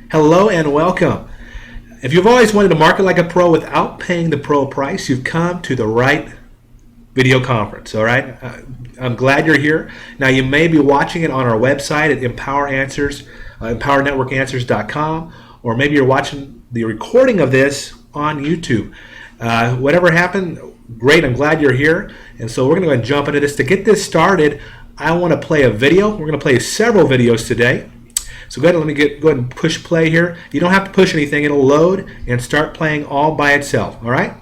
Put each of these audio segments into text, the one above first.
Hello and welcome. If you've always wanted to market like a pro without paying the pro price, you've come to the right video conference. All right, I'm glad you're here. Now you may be watching it on our website at Empower Answers, EmpowerNetworkAnswers.com, or maybe you're watching the recording of this on YouTube. Whatever happened, great. I'm glad you're here. And so we're going to go ahead and jump into this. To get this started, I want to play a video. We're going to play several videos today. So go ahead and go ahead and push play here. You don't have to push anything. It'll load and start playing all by itself. All right?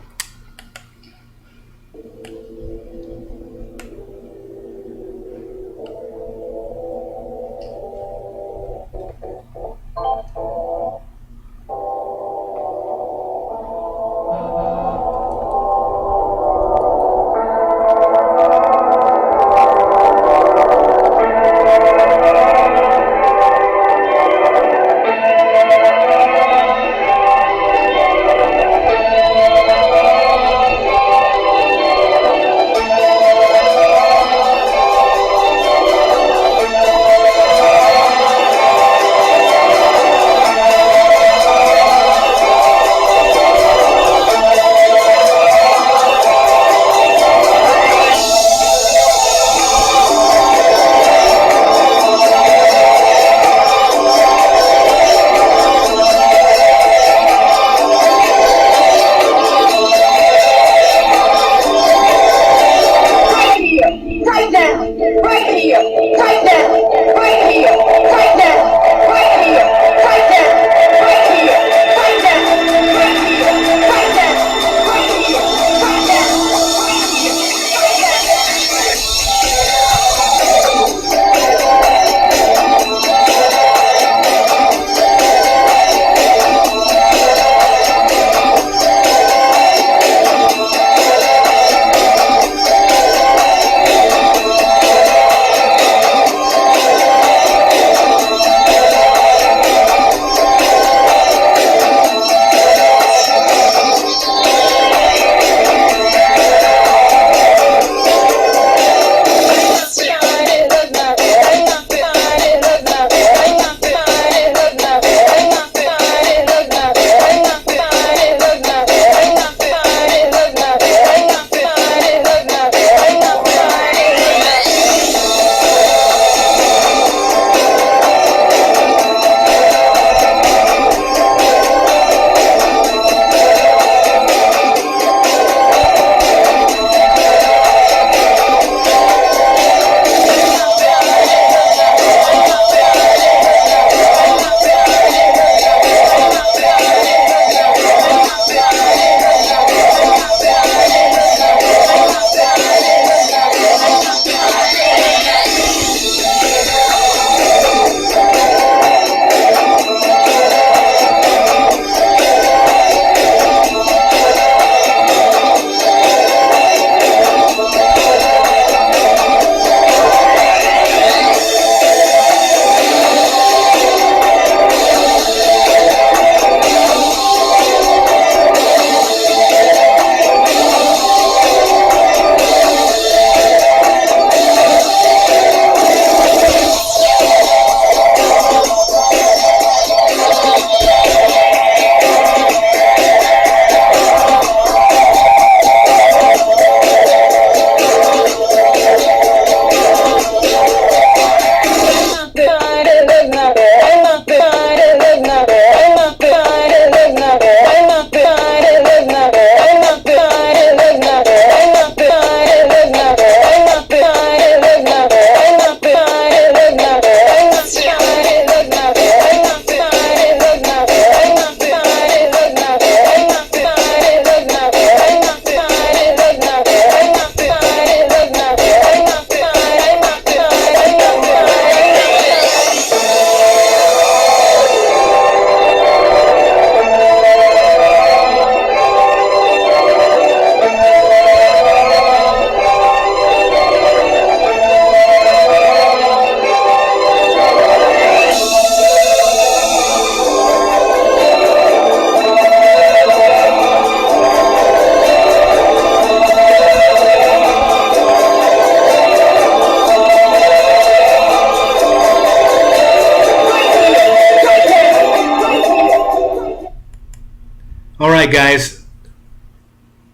All right, guys,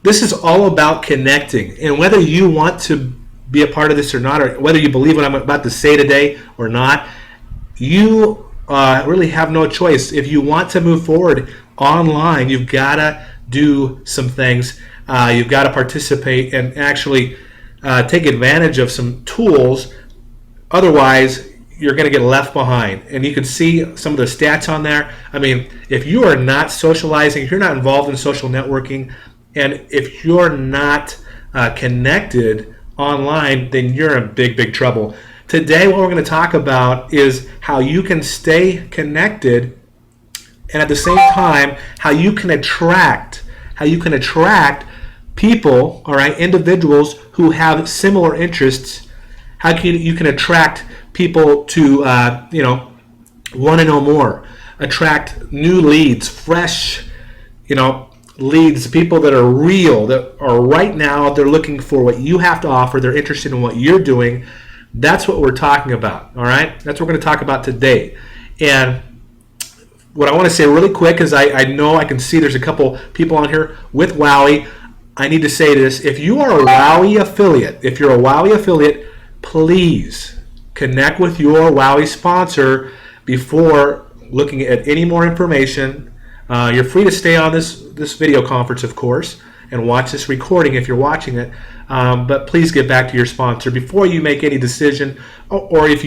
this is all about connecting. And whether you want to be a part of this or not, or whether you believe what I'm about to say today or not, you really have no choice. If you want to move forward online, you've got to do some things. You've got to participate and actually take advantage of some tools. Otherwise, you're going to get left behind. And you can see some of the stats on there. I mean, if you are not socializing, if you're not involved in social networking, and if you're not connected online, then you're in big, big trouble. Today, what we're going to talk about is how you can stay connected, and at the same time, how you can attract people, all right, individuals who have similar interests. How can you can attract people to want to know more, attract new leads, fresh, leads, people that are real, that are right now, they're looking for what you have to offer, they're interested in what you're doing. That's what we're talking about, all right? That's what we're going to talk about today. And what I want to say really quick is I know I can see there's a couple people on here with Wowie. I need to say this. If you are a Wowie affiliate, please connect with your Wowie sponsor before looking at any more information. You're free to stay on this video conference, of course, and watch this recording if you're watching it. But please get back to your sponsor before you make any decision, or if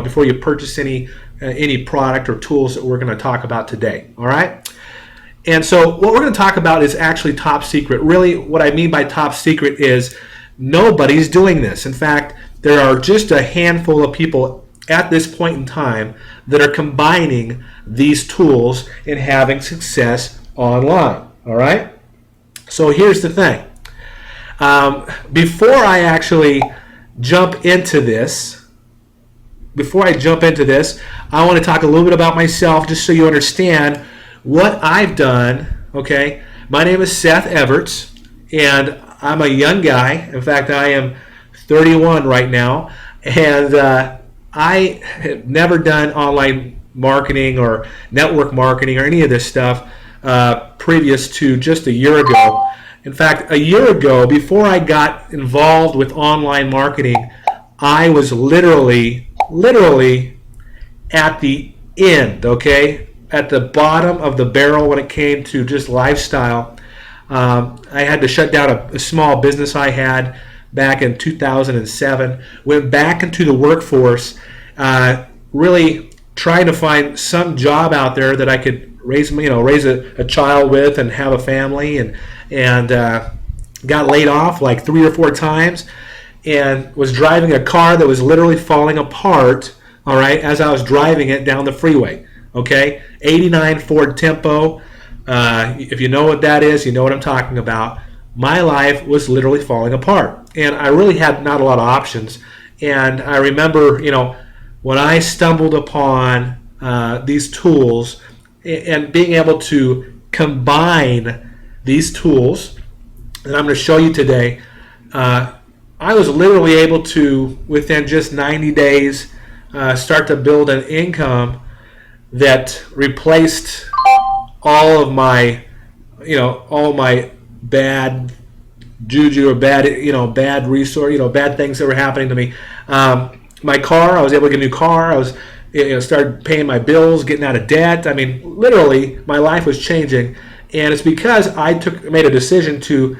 before you purchase any product or tools that we're going to talk about today. All right. And so what we're going to talk about is actually top secret. Really, what I mean by top secret is nobody's doing this. In fact, there are just a handful of people at this point in time that are combining these tools and having success online. All right? So here's the thing. Before I actually jump into this, I want to talk a little bit about myself just so you understand what I've done. Okay? My name is Seth Everts, and I'm a young guy. In fact, I am 31 right now, and I have never done online marketing or network marketing or any of this stuff previous to just a year ago. In fact, a year ago, before I got involved with online marketing, I was literally at the end, okay? At the bottom of the barrel when it came to just lifestyle. I had to shut down a small business I had back in 2007. Went back into the workforce, really trying to find some job out there that I could raise a child with and have a family, and got laid off like 3 or 4 times, and was driving a car that was literally falling apart, all right, as I was driving it down the freeway, okay? 89 Ford Tempo. If you know what that is, you know what I'm talking about. My life was literally falling apart, and I really had not a lot of options. And I remember, when I stumbled upon these tools and being able to combine these tools that I'm going to show you today, I was literally able to, within just 90 days, start to build an income that replaced all of my, all my bad juju or bad resource, bad things that were happening to me. My car, I was able to get a new car. I was, started paying my bills, getting out of debt. I mean, literally, my life was changing, and it's because I made a decision to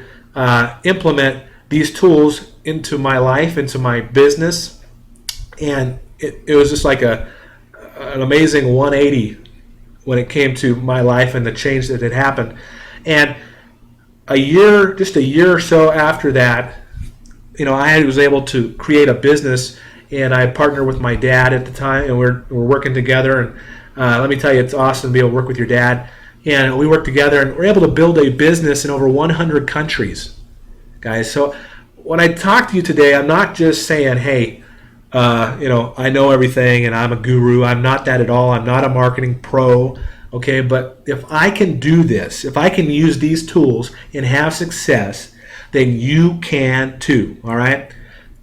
implement these tools into my life, into my business, and it was just like an amazing 180 when it came to my life and the change that had happened. And just a year or so after that, I was able to create a business, and I partnered with my dad at the time, and we're working together. And let me tell you, it's awesome to be able to work with your dad. And we worked together, and we're able to build a business in over 100 countries, guys. So when I talk to you today, I'm not just saying, hey, I know everything and I'm a guru. I'm not that at all. I'm not a marketing pro. Okay, but if I can do this, if I can use these tools and have success, then you can too. All right.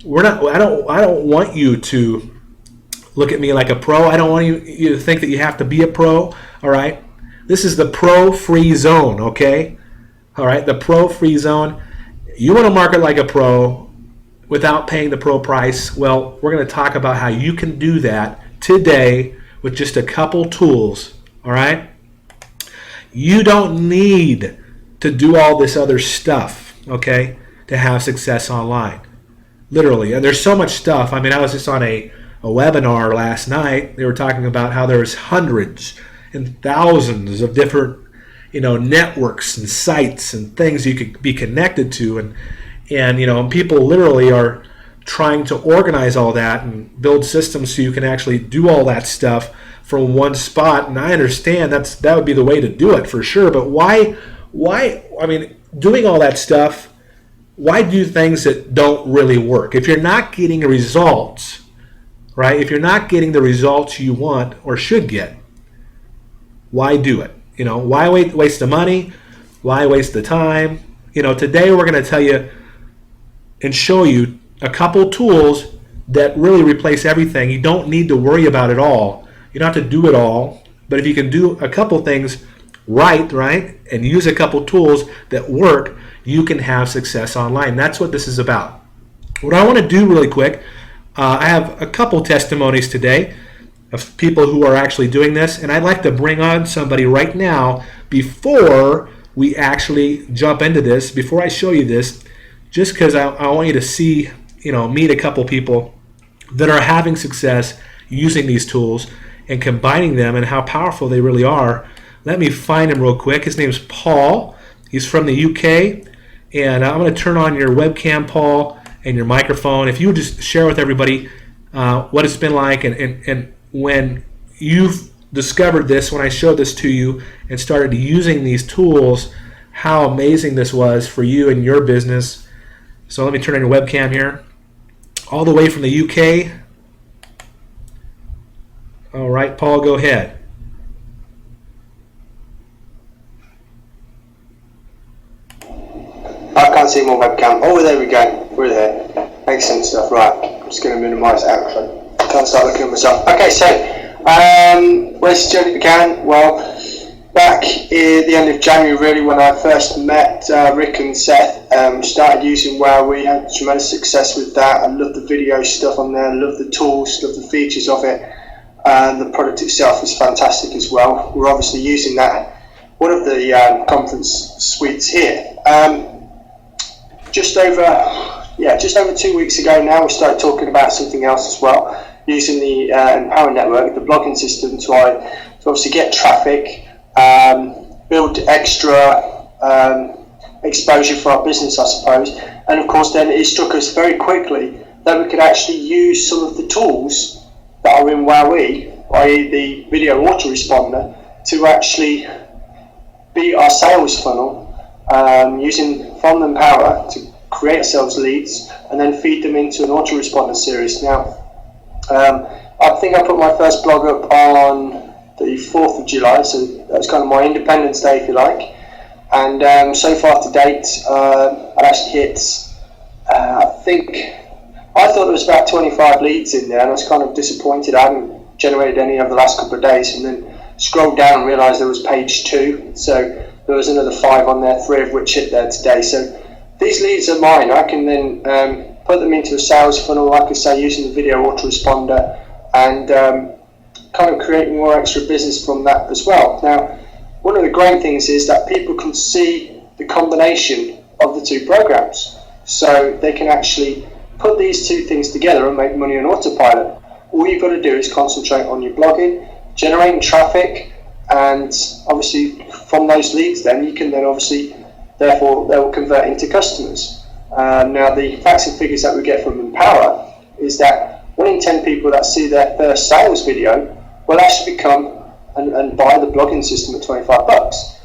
I don't want you to look at me like a pro. I don't want you to think that you have to be a pro. All right. This is the Pro Free Zone, okay? All right, the Pro Free Zone. You want to market like a pro without paying the pro price? Well, we're going to talk about how you can do that today with just a couple tools, all right? You don't need to do all this other stuff, okay, to have success online. Literally. And there's so much stuff. I mean, I was just on a webinar last night. They were talking about how there's hundreds and thousands of different networks and sites and things you could be connected to, and people literally are trying to organize all that and build systems so you can actually do all that stuff from one spot. And I understand that would be the way to do it for sure, but why I mean, doing all that stuff, why do things that don't really work? If you're not getting results, right? If you're not getting the results you want or should get, why do it? Why waste the money? Why waste the time? Today we're going to tell you and show you a couple tools that really replace everything. You don't need to worry about it all. You don't have to do it all. But if you can do a couple things right, and use a couple tools that work, you can have success online. That's what this is about. What I want to do really quick, I have a couple testimonies today of people who are actually doing this, and I'd like to bring on somebody right now before we actually jump into this, before I show you this, just because I want you to see, meet a couple people that are having success using these tools and combining them and how powerful they really are. Let me find him real quick. His name's Paul. He's from the UK, and I'm going to turn on your webcam, Paul, and your microphone. If you would just share with everybody what it's been like and when you've discovered this, when I showed this to you and started using these tools, how amazing this was for you and your business. So let me turn on your webcam here. All the way from the UK. All right, Paul, go ahead. I can't see my webcam. Oh, there we go. We're there. Excellent stuff. Right. I'm just going to minimize it actually. Can't start looking at myself. Okay, so where's the journey began? Well, back at the end of January, really, when I first met Rick and Seth, started using WowWe, had tremendous success with that. I love the video stuff on there, love the tools, love the features of it, and the product itself is fantastic as well. We're obviously using that, one of the conference suites here. Just over 2 weeks ago now, we started talking about something else as well, using the Empower Network, the blogging system, to obviously get traffic, build extra exposure for our business, I suppose. And of course, then it struck us very quickly that we could actually use some of the tools that are in WowWe, i.e. the video autoresponder, to actually be our sales funnel, using from Empower to create ourselves leads and then feed them into an autoresponder series. Now, I think I put my first blog up on the 4th of July, so that's kind of my Independence Day, if you like. And so far to date, I actually hit, I thought there was about 25 leads in there, and I was kind of disappointed. I hadn't generated any over the last couple of days, and then scrolled down and realised there was page 2, so there was another 5 on there, 3 of which hit there today. So these leads are mine. I can then put them into a sales funnel, like I say, using the video autoresponder, and kind of create more extra business from that as well. Now, one of the great things is that people can see the combination of the two programs, so they can actually put these two things together and make money on autopilot. All you've got to do is concentrate on your blogging, generating traffic, and obviously from those leads then you can then obviously, therefore they will convert into customers. Now the facts and figures that we get from Empower is that 1 in 10 people that see their first sales video will actually become and buy the blogging system at $25.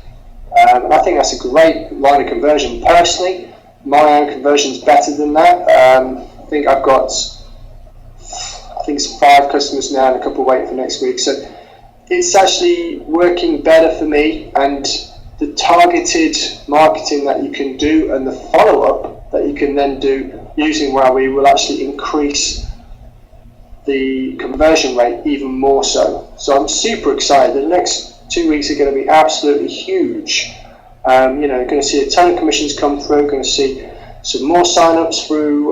And I think that's a great line of conversion. Personally, my own conversion is better than that. I think I've got, it's 5 customers now and a couple waiting for next week. So it's actually working better for me, and the targeted marketing that you can do and the follow-up that you can then do using WowWe will actually increase the conversion rate even more so. So I'm super excited. The next 2 weeks are going to be absolutely huge. You're going to see a ton of commissions come through, going to see some more sign-ups through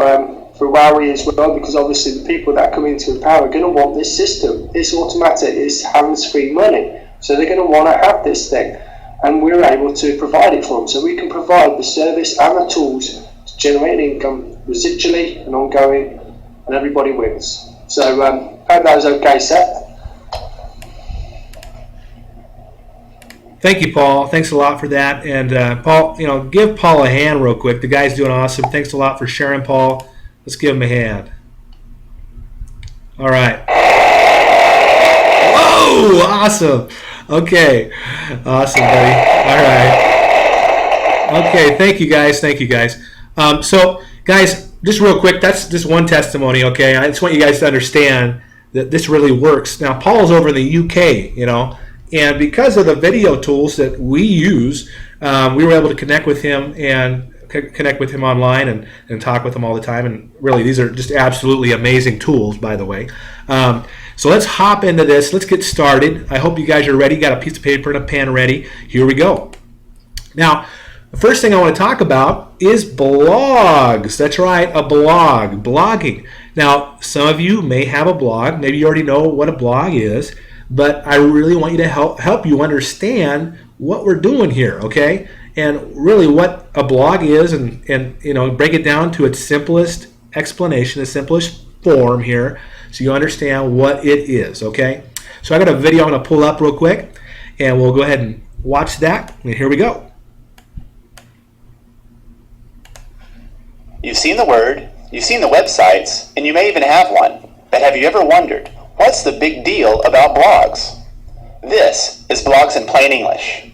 Wowie as well, because obviously the people that come into Empower are going to want this system. It's automatic, it's hands-free money, so they're going to want to have this thing, and we're able to provide it for them. So we can provide the service and the tools to generate income residually and ongoing, and everybody wins. So hope that was okay, Seth. Thank you, Paul. Thanks a lot for that. And Paul, give Paul a hand real quick. The guy's doing awesome. Thanks a lot for sharing, Paul. Let's give him a hand. All right. Whoa! Awesome. Okay. Awesome, buddy. All right. Okay. Thank you, guys. So, guys, just real quick, that's just one testimony, okay? I just want you guys to understand that this really works. Now, Paul's over in the UK, and because of the video tools that we use, we were able to connect with him online and talk with him all the time. And really, these are just absolutely amazing tools, by the way. So let's hop into this. Let's get started. I hope you guys are ready. Got a piece of paper and a pen ready. Here we go. Now, the first thing I want to talk about is blogs. That's right, a blog, blogging. Now, some of you may have a blog. Maybe you already know what a blog is. But I really want you to help you understand what we're doing here, okay? And really what a blog is, and break it down to its simplest explanation, the simplest form here, so you understand what it is, okay? So I got a video I'm going to pull up real quick, and we'll go ahead and watch that, and here we go. You've seen the word, you've seen the websites, and you may even have one, but have you ever wondered, what's the big deal about blogs? This is Blogs in Plain English.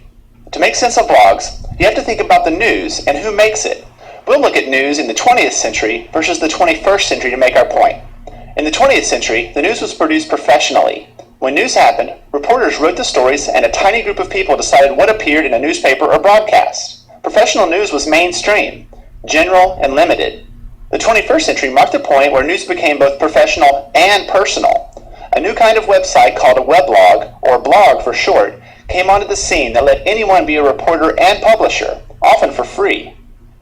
To make sense of blogs, you have to think about the news and who makes it. We'll look at news in the 20th century versus the 21st century to make our point. In the 20th century, the news was produced professionally. When news happened, reporters wrote the stories and a tiny group of people decided what appeared in a newspaper or broadcast. Professional news was mainstream, general, and limited. The 21st century marked the point where news became both professional and personal. A new kind of website called a weblog, or blog for short, came onto the scene that let anyone be a reporter and publisher, often for free.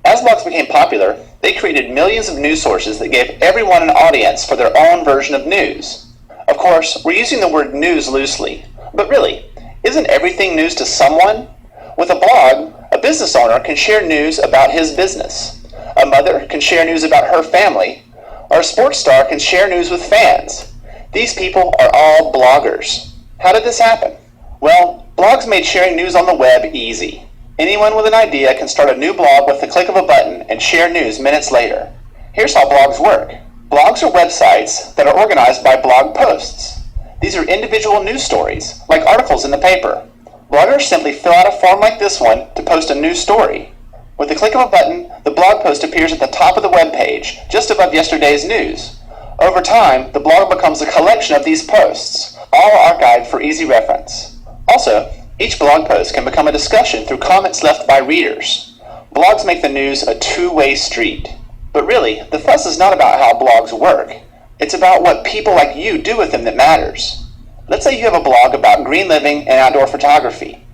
As blogs became popular, they created millions of news sources that gave everyone an audience for their own version of news. Of course, we're using the word news loosely, but really, isn't everything news to someone? With a blog, a business owner can share news about his business. A mother can share news about her family, or a sports star can share news with fans. These people are all bloggers. How did this happen? Well, blogs made sharing news on the web easy. Anyone with an idea can start a new blog with the click of a button and share news minutes later. Here's how blogs work. Blogs are websites that are organized by blog posts. These are individual news stories, like articles in the paper. Bloggers simply fill out a form like this one to post a news story. With the click of a button, the blog post appears at the top of the web page, just above yesterday's news. Over time, the blog becomes a collection of these posts, all archived for easy reference. Also, each blog post can become a discussion through comments left by readers. Blogs make the news a two-way street. But really, the fuss is not about how blogs work. It's about what people like you do with them that matters. Let's say you have a blog about green living and outdoor photography.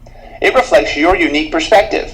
It reflects your unique perspective.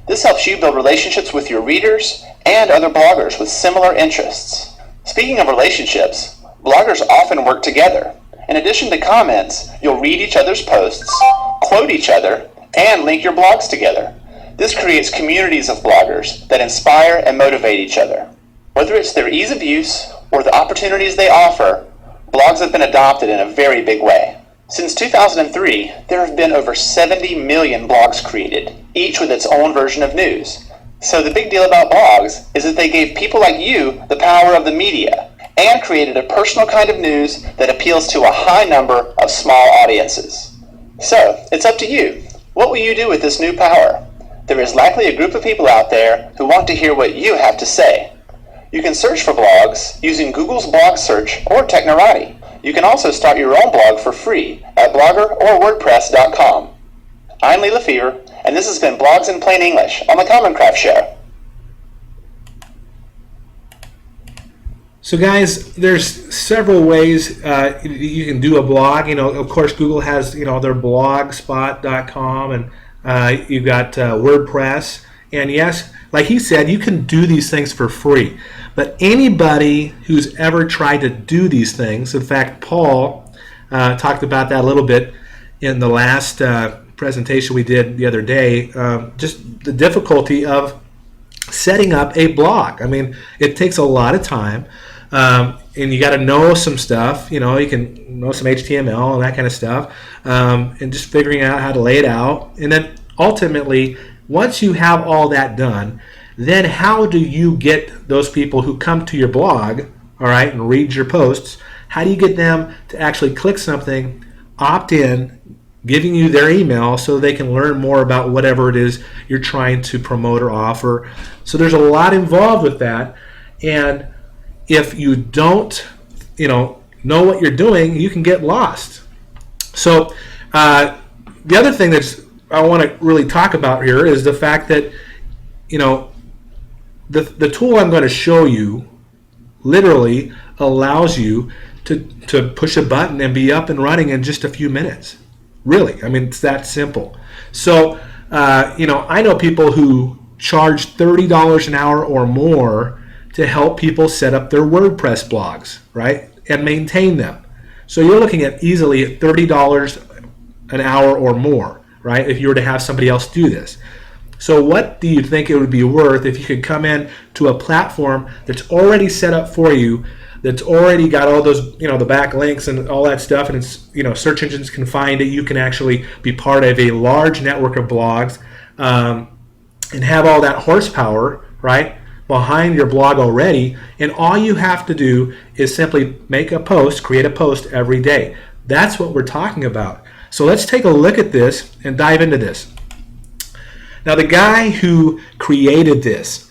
This helps you build relationships with your readers and other bloggers with similar interests. Speaking of relationships, bloggers often work together. In addition to comments, you'll read each other's posts, quote each other, and link your blogs together. This creates communities of bloggers that inspire and motivate each other. Whether it's their ease of use or the opportunities they offer, blogs have been adopted in a very big way. Since 2003, there have been over 70 million blogs created, each with its own version of news. So the big deal about blogs is that they gave people like you the power of the media and created a personal kind of news that appeals to a high number of small audiences. So, it's up to you. What will you do with this new power? There is likely a group of people out there who want to hear what you have to say. You can search for blogs using Google's blog search or Technorati. You can also start your own blog for free at Blogger or WordPress.com. I'm Lee Lefevre, and this has been Blogs in Plain English on the Common Craft Show. So guys, there's several ways you can do a blog. Of course, Google has their blogspot.com, and you've got WordPress. And yes, like he said, you can do these things for free. But anybody who's ever tried to do these things, in fact, Paul talked about that a little bit in the last presentation we did the other day, just the difficulty of setting up a blog. I mean, it takes a lot of time. And you got to know some stuff, you can know some HTML and that kind of stuff, and just figuring out how to lay it out. And then ultimately, once you have all that done, then how do you get those people who come to your blog, all right, and read your posts, how do you get them to actually click something, opt in, giving you their email so they can learn more about whatever it is you're trying to promote or offer? So there's a lot involved with that. And if you don't, know what you're doing, you can get lost. So the other thing I want to really talk about here is the fact that, the tool I'm going to show you literally allows you to push a button and be up and running in just a few minutes. Really, I mean, it's that simple. So, I know people who charge $30 an hour or more to help people set up their WordPress blogs, right, and maintain them. So you're looking at easily $30 an hour or more, right, if you were to have somebody else do this. So what do you think it would be worth if you could come in to a platform that's already set up for you, that's already got all those, the backlinks and all that stuff, and it's, search engines can find it. You can actually be part of a large network of blogs and have all that horsepower, right, behind your blog already, and all you have to do is simply make a post, create a post every day. That's what we're talking about. So let's take a look at this and dive into this. Now, the guy who created this,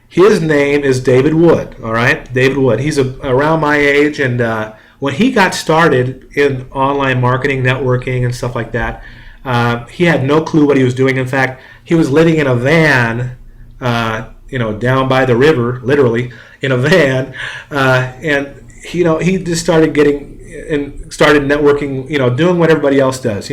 his name is David Wood, all right? David Wood. He's around my age, and when he got started in online marketing, networking, and stuff like that, he had no clue what he was doing. In fact, he was living in a van, down by the river, literally in a van, and he just started started networking, doing what everybody else does,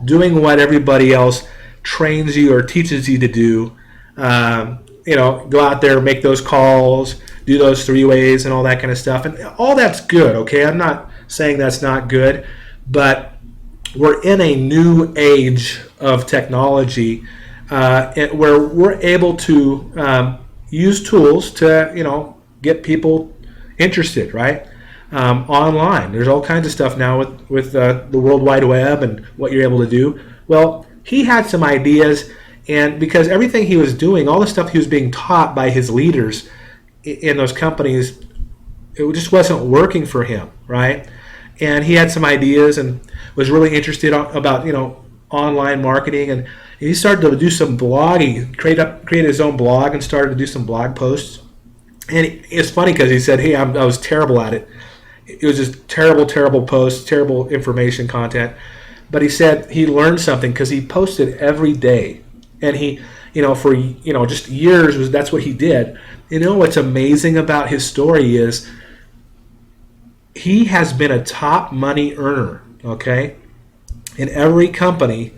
doing what everybody else trains you or teaches you to do. Go out there, make those calls, do those 3 ways and all that kind of stuff, and all that's good. Okay, I'm not saying that's not good, but we're in a new age of technology where we're able to use tools to get people interested, right? Online. There's all kinds of stuff now with the World Wide Web and what you're able to do. Well, he had some ideas, and because everything he was doing, all the stuff he was being taught by his leaders in those companies, it just wasn't working for him, right? And he had some ideas and was really interested about online marketing, and he started to do some blogging, create his own blog and started to do some blog posts. And it's funny because he said, hey, I was terrible at it. It was just terrible posts, terrible information content. But he said he learned something because he posted every day. And he, for just years, that's what he did. What's amazing about his story is he has been a top money earner, okay, in every company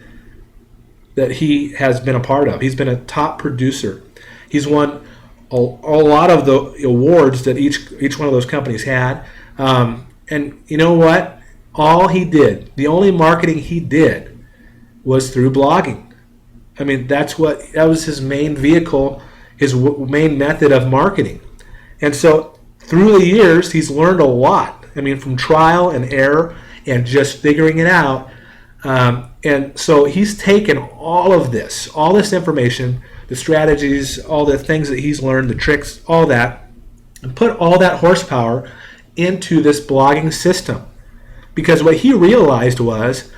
that he has been a part of. He's been a top producer. He's won a lot of the awards that each one of those companies had. And you know what? All he did, the only marketing he did was through blogging. I mean, that was his main vehicle, his main method of marketing. And so through the years, he's learned a lot. I mean, from trial and error and just figuring it out. And so he's taken all this information, the strategies, all the things that he's learned, the tricks, all that, and put all that horsepower into this blogging system. Because what he realized was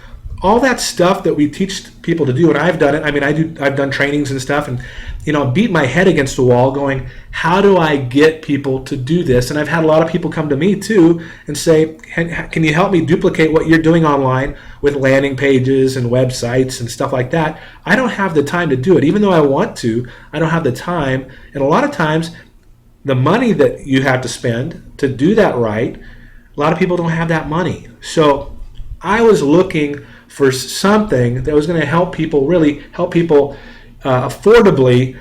all that stuff that we teach people to do, and I've done it. I mean, I've done trainings and stuff, and beat my head against the wall going, how do I get people to do this? And I've had a lot of people come to me too and say, can you help me duplicate what you're doing online with landing pages and websites and stuff like that? I don't have the time to do it. Even though I want to, I don't have the time. And a lot of times, the money that you have to spend to do that right, a lot of people don't have that money. So I was looking for something that was going to help people, really help people affordably,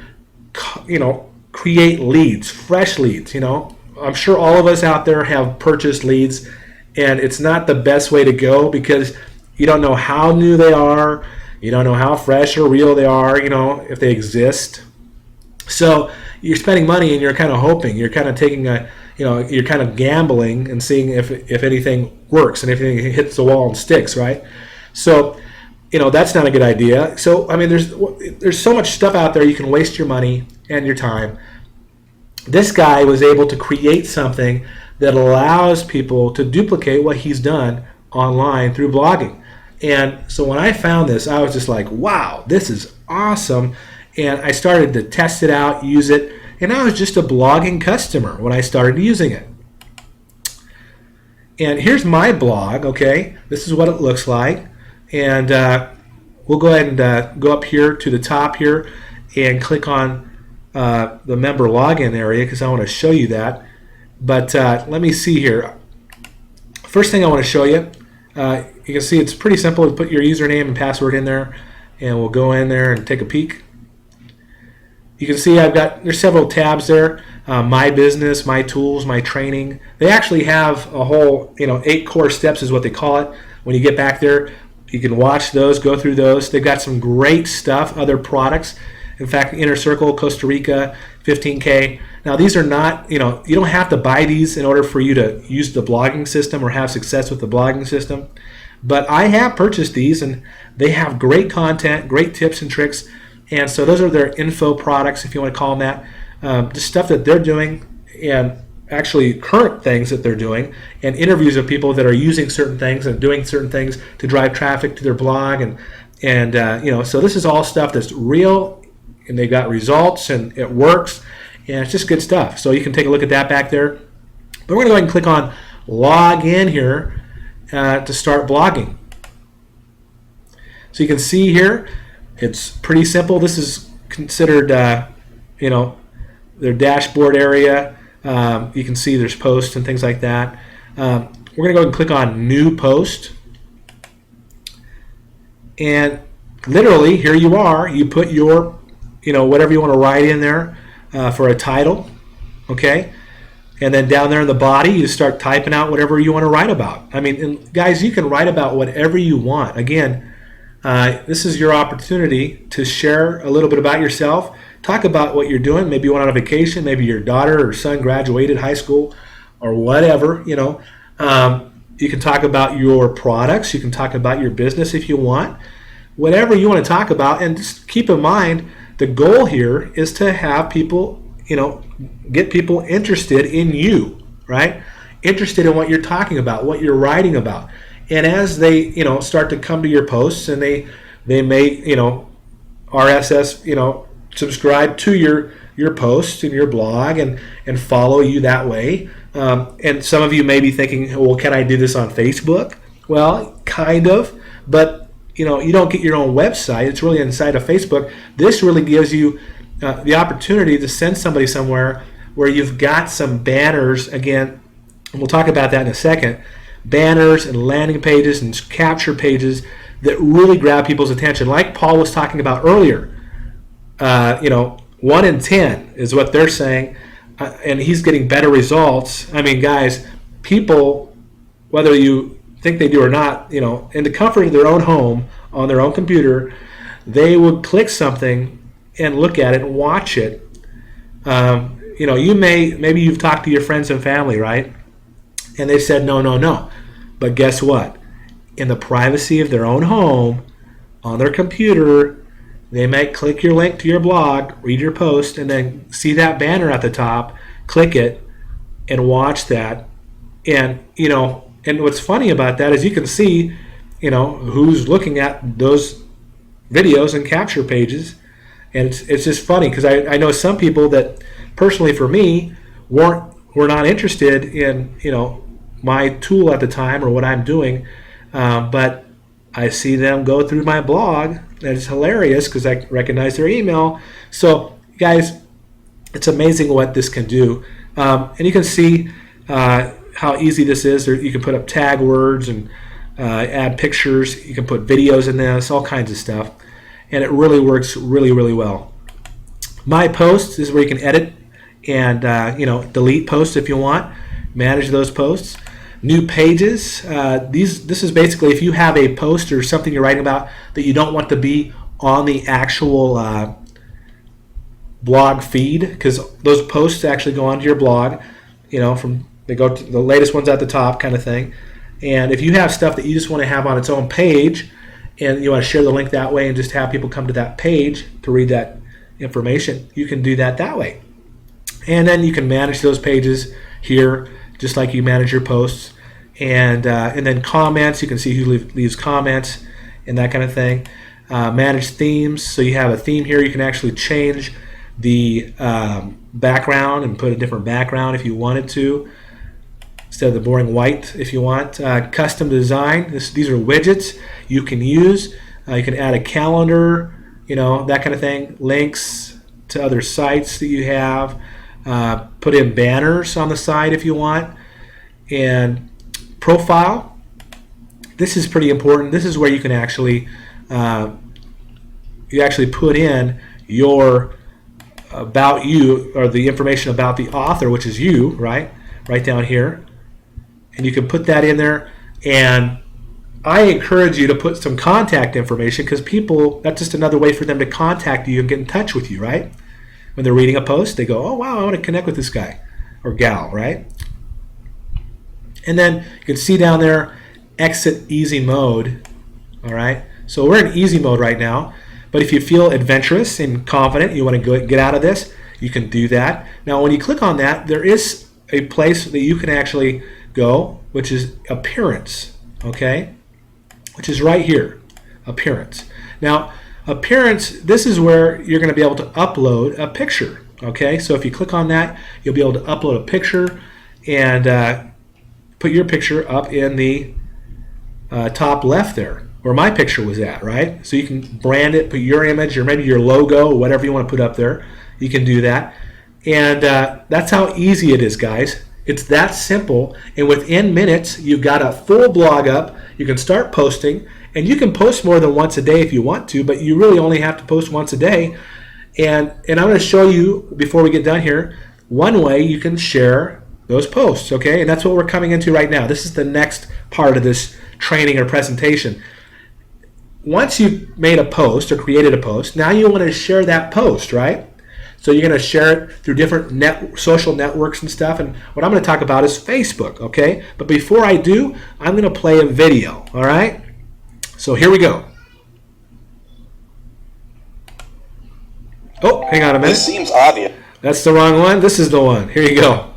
create leads, fresh leads. I'm sure all of us out there have purchased leads, and it's not the best way to go because you don't know how new they are, you don't know how fresh or real they are, if they exist. So you're spending money and you're kind of hoping, you're kind of taking you're kind of gambling and seeing if anything works and if anything hits the wall and sticks, right? So, that's not a good idea. So, there's so much stuff out there, you can waste your money and your time. This guy was able to create something that allows people to duplicate what he's done online through blogging. And so when I found this, I was just like, wow, this is awesome. And I started to test it out, use it, and I was just a blogging customer when I started using it. And here's my blog, okay? This is what it looks like. And we'll go ahead and go up here to the top here and click on the member login area because I want to show you that. But let me see here. First thing I want to show you, you can see it's pretty simple to put your username and password in there, and we'll go in there and take a peek. You can see there's several tabs there. My business, my tools, my training. They actually have a whole, 8 core steps is what they call it. When you get back there, you can watch those, go through those. They've got some great stuff, other products. In fact, Inner Circle, Costa Rica, 15K. Now these are not, you don't have to buy these in order for you to use the blogging system or have success with the blogging system. But I have purchased these and they have great content, great tips and tricks. And so those are their info products, if you want to call them that. Just stuff that they're doing and actually current things that they're doing, and interviews of people that are using certain things and doing certain things to drive traffic to their blog. And so this is all stuff that's real, and they got results, and it works, and it's just good stuff. So you can take a look at that back there. But we're going to go ahead and click on log in here to start blogging. So you can see here, it's pretty simple. This is considered, their dashboard area. You can see there's posts and things like that. We're going to go ahead and click on New Post. And literally, here you are. You put your, whatever you want to write in there for a title, okay? And then down there in the body, you start typing out whatever you want to write about. And guys, you can write about whatever you want. Again, this is your opportunity to share a little bit about yourself. Talk about what you're doing. Maybe you went on a vacation. Maybe your daughter or son graduated high school or whatever. You can talk about your products. You can talk about your business if you want. Whatever you want to talk about. And just keep in mind, the goal here is to have people, get people interested in you, right? Interested in what you're talking about, what you're writing about. And as they, start to come to your posts, and they may, RSS, subscribe to your post and your blog and follow you that way. And some of you may be thinking, well, can I do this on Facebook? Well, kind of, but you don't get your own website. It's really inside of Facebook. This really gives you the opportunity to send somebody somewhere where you've got some banners. Again, and we'll talk about that in a second. Banners and landing pages and capture pages that really grab people's attention. Like Paul was talking about earlier, 1 in 10 is what they're saying, and he's getting better results. Guys, people, whether you think they do or not, in the comfort of their own home, on their own computer, they would click something and look at it and watch it. Maybe you've talked to your friends and family, right? And they said no. But guess what? In the privacy of their own home, on their computer, they might click your link to your blog, read your post, and then see that banner at the top, click it, and watch that. And and what's funny about that is you can see, who's looking at those videos and capture pages. And it's just funny because I know some people that, personally for me, were not interested in, my tool at the time or what I'm doing, but I see them go through my blog, and it's hilarious because I recognize their email. So guys, It's amazing what this can do. And you can see how easy this is. You can put up tag words and add pictures. You can put videos in this, all kinds of stuff. And it really works really, really well. My Posts is where you can edit and delete posts if you want. Manage those posts. New Pages. This is basically if you have a post or something you're writing about that you don't want to be on the actual blog feed, because those posts actually go onto your blog. They go to the latest ones at the top, kind of thing. And if you have stuff that you just want to have on its own page, and you want to share the link that way and just have people come to that page to read that information, you can do that way. And then you can manage those pages here, just like you manage your posts. And then comments, you can see who leaves comments and that kind of thing. Manage themes, so you have a theme here. You can actually change the background and put a different background if you wanted to, instead of the boring white if you want. Custom design, these are widgets you can use. You can add a calendar, that kind of thing. Links to other sites that you have. Put in banners on the site if you want. And profile, this is pretty important. This is where you can actually put in your about you, or the information about the author, which is you, right down here. And you can put that in there. And I encourage you to put some contact information, because people, that's just another way for them to contact you and get in touch with you, right? When they're reading a post, they go, oh wow, I want to connect with this guy or gal, right? And then you can see down there, exit easy mode. All right, so we're in easy mode right now, but if you feel adventurous and confident, you want to get out of this, you can do that. Now when you click on that, there is a place that you can actually go, which is appearance, okay, which is right here, appearance. Now appearance, this is where you're going to be able to upload a picture, okay? So if you click on that, you'll be able to upload a picture and put your picture up in the top left there, where my picture was at, right? So you can brand it, put your image or maybe your logo, whatever you want to put up there. You can do that. And that's how easy it is, guys. It's that simple. And within minutes, you've got a full blog up. You can start posting. And you can post more than once a day if you want to, but you really only have to post once a day. And I'm going to show you, before we get done here, one way you can share those posts, okay? And that's what we're coming into right now. This is the next part of this training or presentation. Once you've made a post or created a post, now you want to share that post, right? So you're going to share it through different social networks and stuff. And what I'm going to talk about is Facebook, okay? But before I do, I'm going to play a video, all right? So here we go. Oh, hang on a minute. This seems obvious. That's the wrong one. This is the one. Here you go.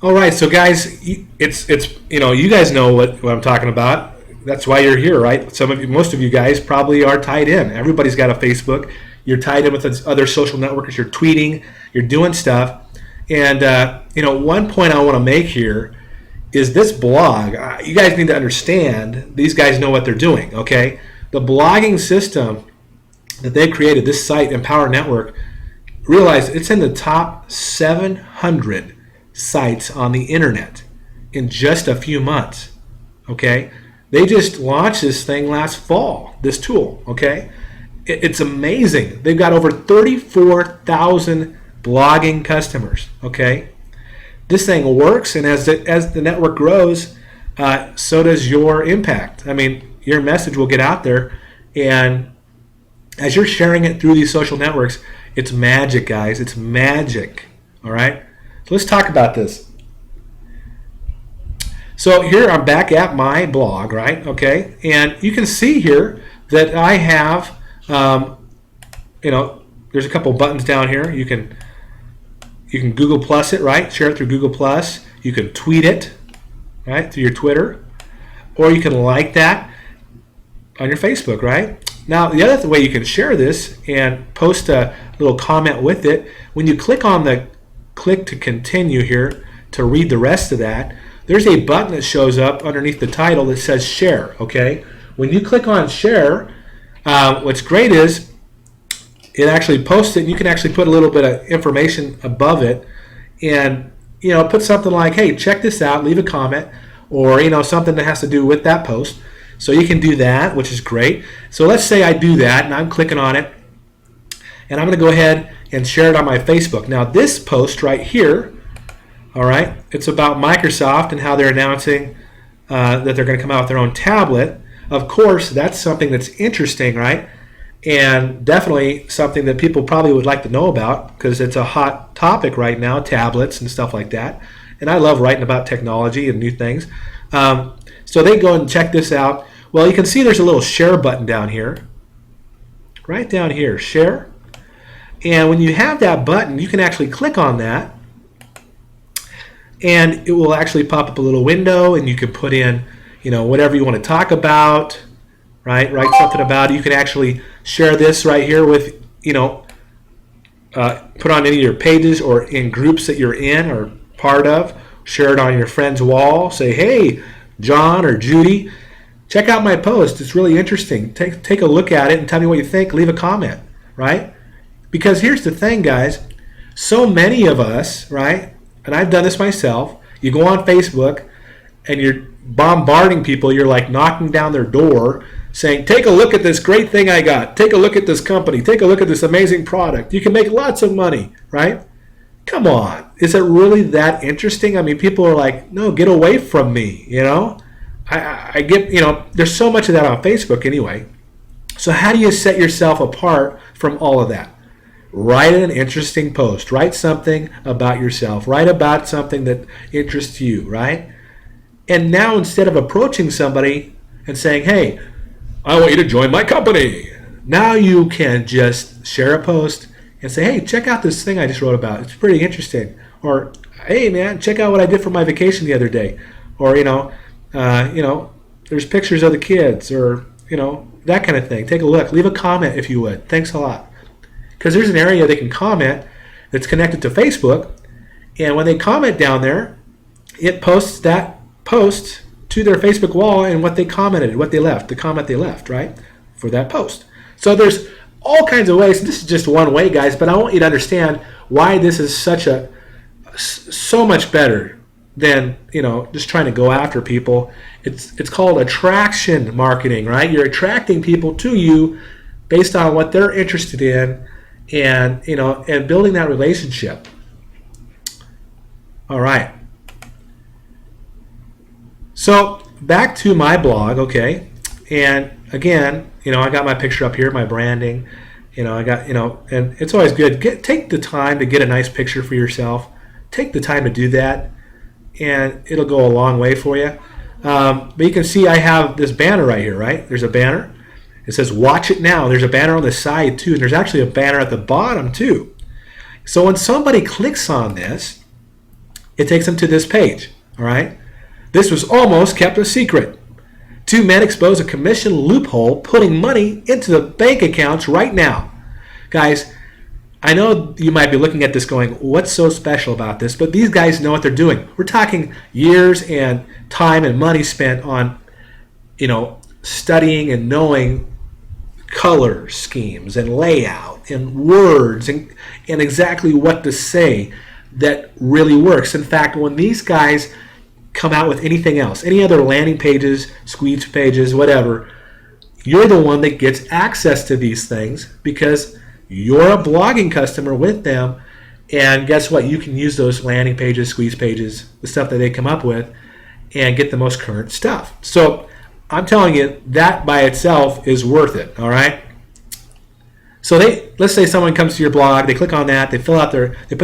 All right, so guys, it's you guys know what I'm talking about. That's why you're here, right? Most of you guys probably are tied in. Everybody's got a Facebook. You're tied in with other social networks. You're tweeting. You're doing stuff. And one point I want to make here is this blog. You guys need to understand. These guys know what they're doing. Okay, the blogging system that they created, this site Empower Network, realize it's in the top 700 sites on the internet in just a few months. Okay, they just launched this thing last fall, this tool. Okay, it's amazing. They've got over 34,000 blogging customers. Okay, this thing works, and as the network grows, so does your impact. I mean, your message will get out there, and as you're sharing it through these social networks, it's magic, guys. It's magic. All right. So let's talk about this. So here I'm back at my blog, right? Okay, and you can see here that I have, there's a couple buttons down here. You can Google Plus it, right? Share it through Google Plus. You can tweet it, right, through your Twitter, or you can like that on your Facebook, right? Now, the other way you can share this and post a little comment with it, when you click on the click to continue here to read the rest of that, there's a button that shows up underneath the title that says share. Okay, when you click on share, what's great is it actually posts it, and you can actually put a little bit of information above it, and put something like, hey, check this out, leave a comment, or something that has to do with that post. So you can do that, which is great. So let's say I do that, and I'm clicking on it, and I'm going to go ahead and share it on my Facebook. Now this post right here, all right, it's about Microsoft and how they're announcing that they're going to come out with their own tablet. Of course, that's something that's interesting, right? And definitely something that people probably would like to know about, because it's a hot topic right now, tablets and stuff like that. And I love writing about technology and new things. So they go and check this out. Well, you can see there's a little share button down here. Right down here, share. And when you have that button, you can actually click on that, and it will actually pop up a little window, and you can put in, whatever you want to talk about, right? Write something about it. You can actually share this right here with, put on any of your pages or in groups that you're in or part of. Share it on your friend's wall. Say, hey, John or Judy, check out my post. It's really interesting. Take a look at it and tell me what you think. Leave a comment, right? Because here's the thing, guys. So many of us, right, and I've done this myself, you go on Facebook and you're bombarding people. You're like knocking down their door saying, take a look at this great thing I got. Take a look at this company. Take a look at this amazing product. You can make lots of money, right? Come on. Is it really that interesting? I mean, people are like, no, get away from me, I get, there's so much of that on Facebook anyway. So how do you set yourself apart from all of that? Write an interesting post. Write something about yourself. Write about something that interests you, right? And now instead of approaching somebody and saying, hey, I want you to join my company, now you can just share a post and say, hey, check out this thing I just wrote about. It's pretty interesting. Or, hey, man, check out what I did for my vacation the other day. Or, there's pictures of the kids, or, that kind of thing. Take a look. Leave a comment if you would. Thanks a lot. Because there's an area they can comment that's connected to Facebook, and when they comment down there, it posts that post to their Facebook wall and what they commented, what they left, the comment they left, right, for that post. So there's all kinds of ways. This is just one way, guys, but I want you to understand why this is so much better than just trying to go after people. It's called attraction marketing, right? You're attracting people to you based on what they're interested in, and and building that relationship. All right. So back to my blog, okay? And again, I got my picture up here, my branding. I got, and it's always good. Take the time to get a nice picture for yourself. Take the time to do that, and it'll go a long way for you. But you can see I have this banner right here, right? There's a banner. It says watch it now. There's a banner on the side too, and there's actually a banner at the bottom too. So when somebody clicks on this, it takes them to this page. All right. This was almost kept a secret. Two men expose a commission loophole putting money into the bank accounts right now. Guys, I know you might be looking at this going, what's so special about this? But these guys know what they're doing. We're talking years and time and money spent on, studying and knowing color schemes and layout and words and exactly what to say that really works. In fact, when these guys come out with anything else, any other landing pages, squeeze pages, whatever, you're the one that gets access to these things because you're a blogging customer with them. And guess what? You can use those landing pages, squeeze pages, the stuff that they come up with, and get the most current stuff. So I'm telling you, that by itself is worth it, all right? So let's say someone comes to your blog, they click on that, they put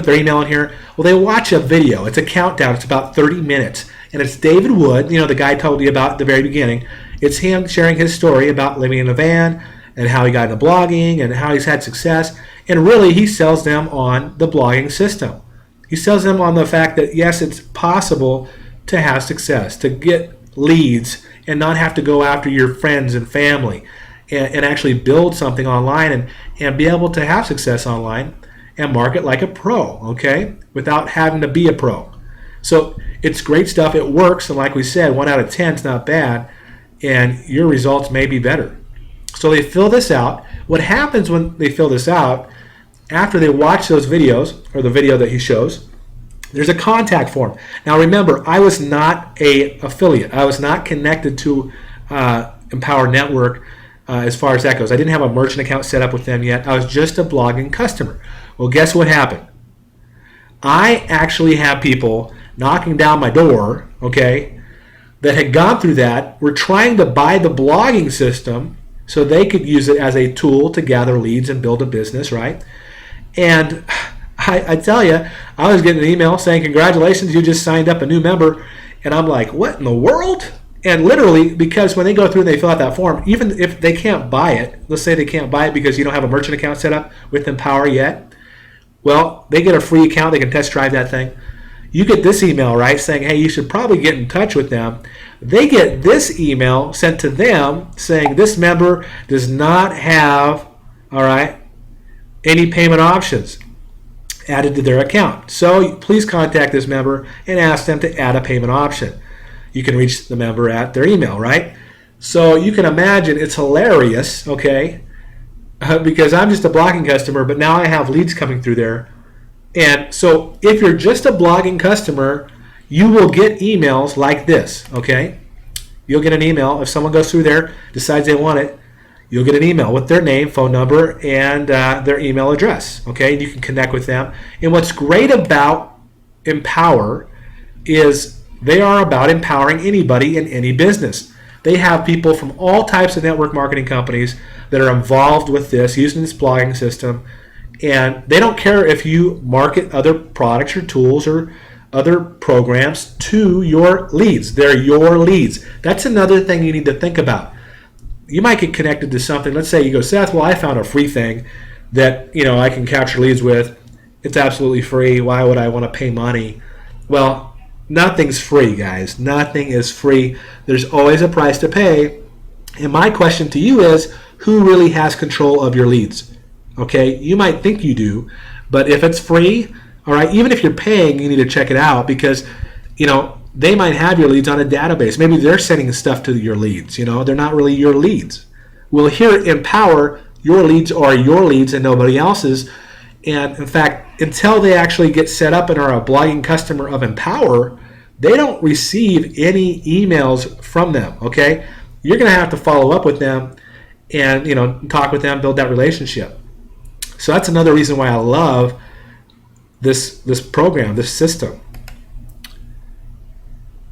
their email in here. Well, they watch a video. It's a countdown. It's about 30 minutes. And it's David Wood, the guy I told you about at the very beginning. It's him sharing his story about living in a van and how he got into blogging and how he's had success. And really, he sells them on the blogging system. He sells them on the fact that, yes, it's possible to have success, to get leads and not have to go after your friends and family and actually build something online and be able to have success online and market like a pro, okay, without having to be a pro. So it's great stuff. It works. And like we said, 1 out of 10 is not bad. And your results may be better. So they fill this out. What happens when they fill this out, after they watch those videos, or the video that he shows, there's a contact form. Now remember, I was not an affiliate. I was not connected to Empower Network as far as that goes. I didn't have a merchant account set up with them yet. I was just a blogging customer. Well, guess what happened? I actually have people knocking down my door, okay, that had gone through that, were trying to buy the blogging system so they could use it as a tool to gather leads and build a business, right? And I tell you, I was getting an email saying, congratulations, you just signed up a new member. And I'm like, what in the world? And literally, because when they go through and they fill out that form, even if they can't buy it, let's say they can't buy it because you don't have a merchant account set up with Empower yet, well, they get a free account. They can test drive that thing. You get this email, right, saying, hey, you should probably get in touch with them. They get this email sent to them saying this member does not have, all right, any payment options added to their account. So please contact this member and ask them to add a payment option. You can reach the member at their email, right? So you can imagine it's hilarious, okay, because I'm just a blogging customer, but now I have leads coming through there. And so if you're just a blogging customer, you will get emails like this, okay? You'll get an email. If someone goes through there, decides they want it, you'll get an email with their name, phone number, and their email address, okay? And you can connect with them. And what's great about Empower is they are about empowering anybody in any business. They have people from all types of network marketing companies that are involved with this, using this blogging system. And they don't care if you market other products or tools or other programs to your leads. They're your leads. That's another thing you need to think about. You might get connected to something. Let's say you go, Seth, well, I found a free thing that I can capture leads with. It's absolutely free. Why would I want to pay money? Well, nothing's free, guys. Nothing is free. There's always a price to pay. And my question to you is, who really has control of your leads? Okay, you might think you do, but if it's free, all right, even if you're paying, you need to check it out because, they might have your leads on a database. Maybe they're sending stuff to your leads, they're not really your leads. Well, here at Empower, your leads are your leads and nobody else's. And in fact, until they actually get set up and are a blogging customer of Empower, they don't receive any emails from them, okay? You're going to have to follow up with them and, talk with them, build that relationship. So that's another reason why I love this program, this system.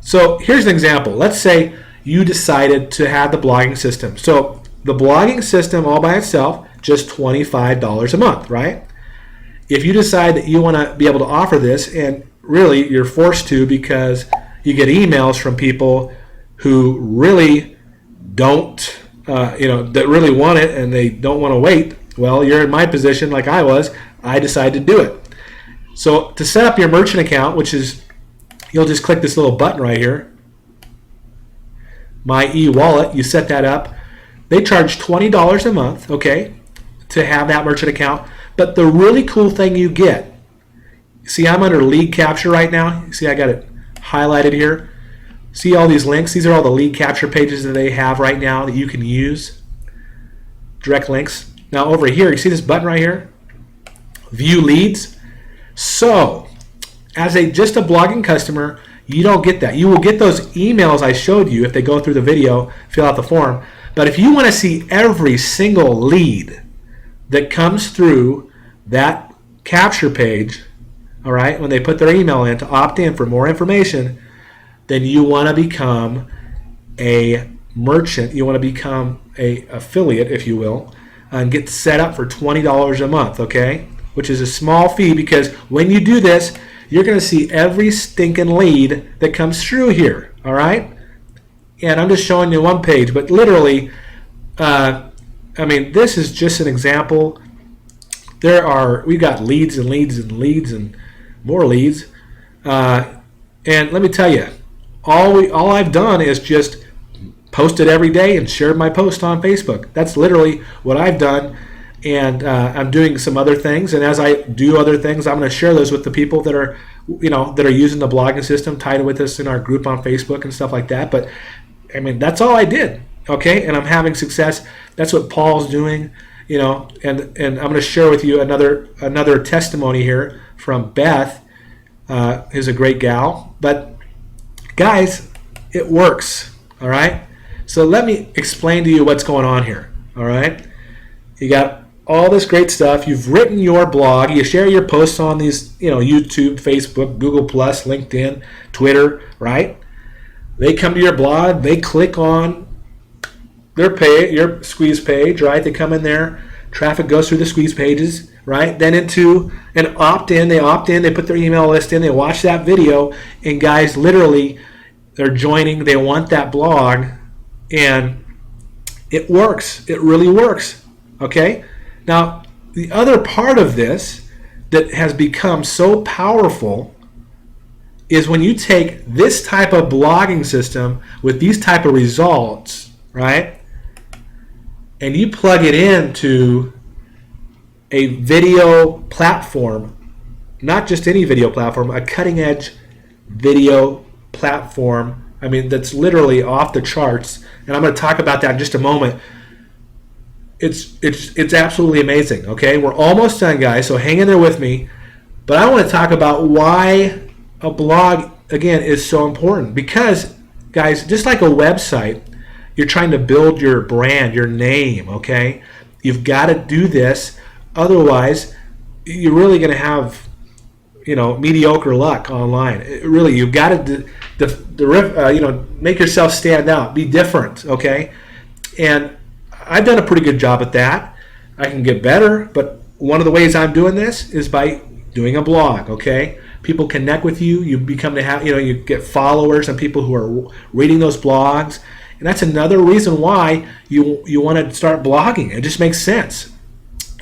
So here's an example. Let's say you decided to have the blogging system. So the blogging system all by itself, just $25 a month, right? If you decide that you want to be able to offer this, and really you're forced to because you get emails from people who really don't, that really want it and they don't want to wait. Well, you're in my position like I was. I decided to do it. So to set up your merchant account, which is you'll just click this little button right here, My e-wallet. You set that up. They charge $20 a month, okay, to have that merchant account. But the really cool thing you get, see, I'm under lead capture right now. See, I got it highlighted here. See all these links? These are all the lead capture pages that they have right now that you can use. Direct links. Now over here, you see this button right here? View leads. So, as just a blogging customer, you don't get that. You will get those emails I showed you if they go through the video, fill out the form. But if you want to see every single lead that comes through that capture page, all right, when they put their email in to opt in for more information, then you want to become a merchant. You want to become a affiliate, if you will, and get set up for $20 a month, okay? Which is a small fee, because when you do this, you're going to see every stinking lead that comes through here, all right? And I'm just showing you one page, but literally, I mean, this is just an example. We got leads and leads and leads and more leads. And let me tell you, all I've done is just posted every day and shared my post on Facebook. That's literally what I've done. And I'm doing some other things. And as I do other things, I'm going to share those with the people that are, that are using the blogging system, tied with us in our group on Facebook and stuff like that. But I mean, that's all I did. Okay. And I'm having success. That's what Paul's doing, and I'm going to share with you another testimony here from Beth, who's a great gal. But guys, it works. All right. So let me explain to you what's going on here. All right. You got all this great stuff. You've written your blog. You share your posts on these, YouTube, Facebook, Google+, LinkedIn, Twitter, right? They come to your blog. They click on your squeeze page, right? They come in there. Traffic goes through the squeeze pages, right? Then into an opt-in. They opt in. They put their email list in. They watch that video. And guys, literally, they're joining. They want that blog. And it works. It really works. Okay? Now, the other part of this that has become so powerful is when you take this type of blogging system with these type of results, right? And you plug it into a video platform, not just any video platform, a cutting edge video platform. I mean, that's literally off the charts. And I'm going to talk about that in just a moment. It's absolutely amazing. Okay, we're almost done, guys, so hang in there with me. But I want to talk about why a blog, again, is so important. Because, guys, just like a website, you're trying to build your brand, your name, okay? You've got to do this. Otherwise, you're really going to have, mediocre luck online. Really, you've got to make yourself stand out. Be different, okay? And I've done a pretty good job at that. I can get better, but one of the ways I'm doing this is by doing a blog, okay? People connect with you. You become to have, you get followers and people who are reading those blogs. And that's another reason why you want to start blogging. It just makes sense.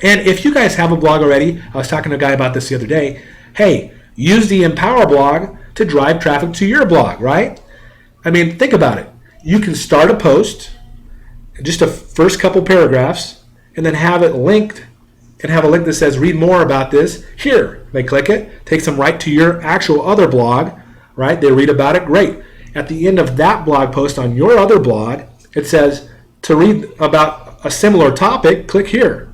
And if you guys have a blog already, I was talking to a guy about this the other day. Hey, use the Empower blog to drive traffic to your blog, right? I mean, think about it. You can start a post, just a first couple paragraphs, and then have it linked, and have a link that says read more about this here. They click it, takes them right to your actual other blog, right? They read about it, great. At the end of that blog post on your other blog, it says to read about a similar topic, click here.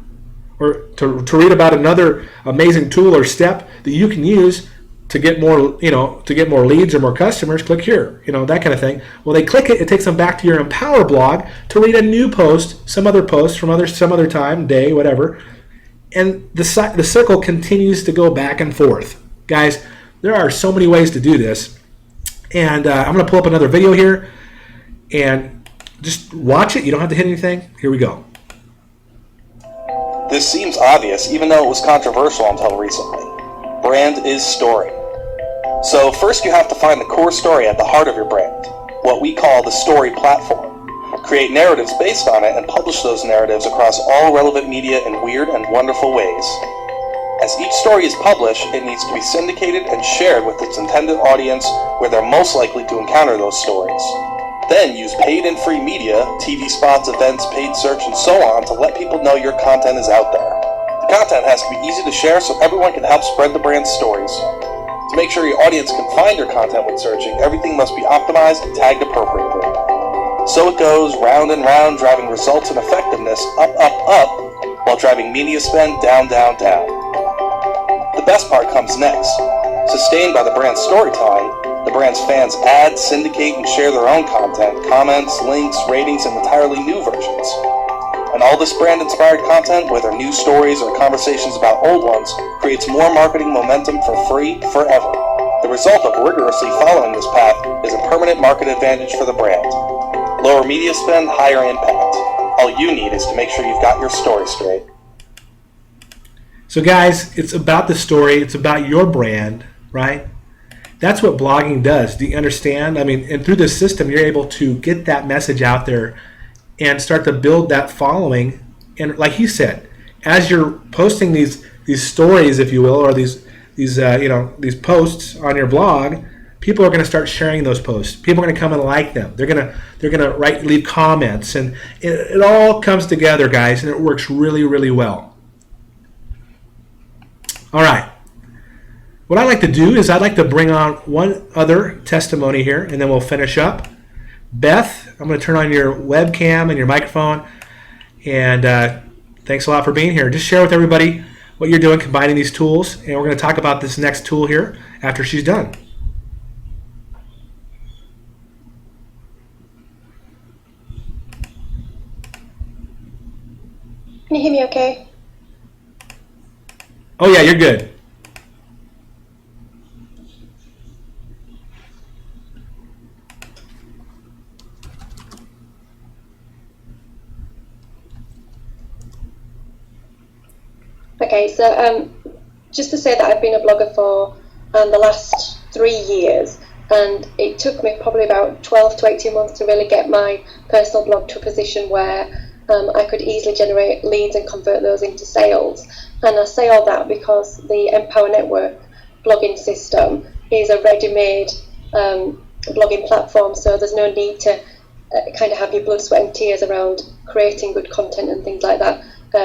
Or to read about another amazing tool or step that you can use to get more, to get more leads or more customers, click here, that kind of thing. Well, they click it, it takes them back to your Empower blog to read a new post, some other post from some other time, day, whatever. And the circle continues to go back and forth. Guys, there are so many ways to do this. And I'm going to pull up another video here and just watch it. You don't have to hit anything. Here we go. This seems obvious, even though it was controversial until recently. Brand is story. So first you have to find the core story at the heart of your brand, what we call the story platform. Create narratives based on it and publish those narratives across all relevant media in weird and wonderful ways. As each story is published, it needs to be syndicated and shared with its intended audience where they're most likely to encounter those stories. Then use paid and free media, TV spots, events, paid search, and so on to let people know your content is out there. The content has to be easy to share so everyone can help spread the brand's stories. To make sure your audience can find your content when searching, everything must be optimized and tagged appropriately. So it goes round and round, driving results and effectiveness up, up, up, while driving media spend down, down, down. The best part comes next. Sustained by the brand's storytelling, the brand's fans add, syndicate, and share their own content, comments, links, ratings, and entirely new versions. And all this brand-inspired content, whether new stories or conversations about old ones, creates more marketing momentum for free forever. The result of rigorously following this path is a permanent market advantage for the brand. Lower media spend, higher impact. All you need is to make sure you've got your story straight. So guys, it's about the story, it's about your brand, right? That's what blogging does. Do you understand? I mean, and through this system, you're able to get that message out there and start to build that following. And like he said, as you're posting these stories, if you will, or these posts on your blog, people are going to start sharing those posts. People are going to come and like them. They're going to leave comments, and it all comes together, guys, and it works really, really well. All right. What I like to do is I'd like to bring on one other testimony here, and then we'll finish up. Beth, I'm going to turn on your webcam and your microphone, and thanks a lot for being here. Just share with everybody what you're doing combining these tools, and we're going to talk about this next tool here after she's done. Can you hear me okay? Oh yeah, you're good. Okay, so just to say that I've been a blogger for the last 3 years, and it took me probably about 12 to 18 months to really get my personal blog to a position where I could easily generate leads and convert those into sales. And I say all that because the Empower Network blogging system is a ready-made blogging platform, so there's no need to kind of have your blood, sweat and tears around creating good content and things like that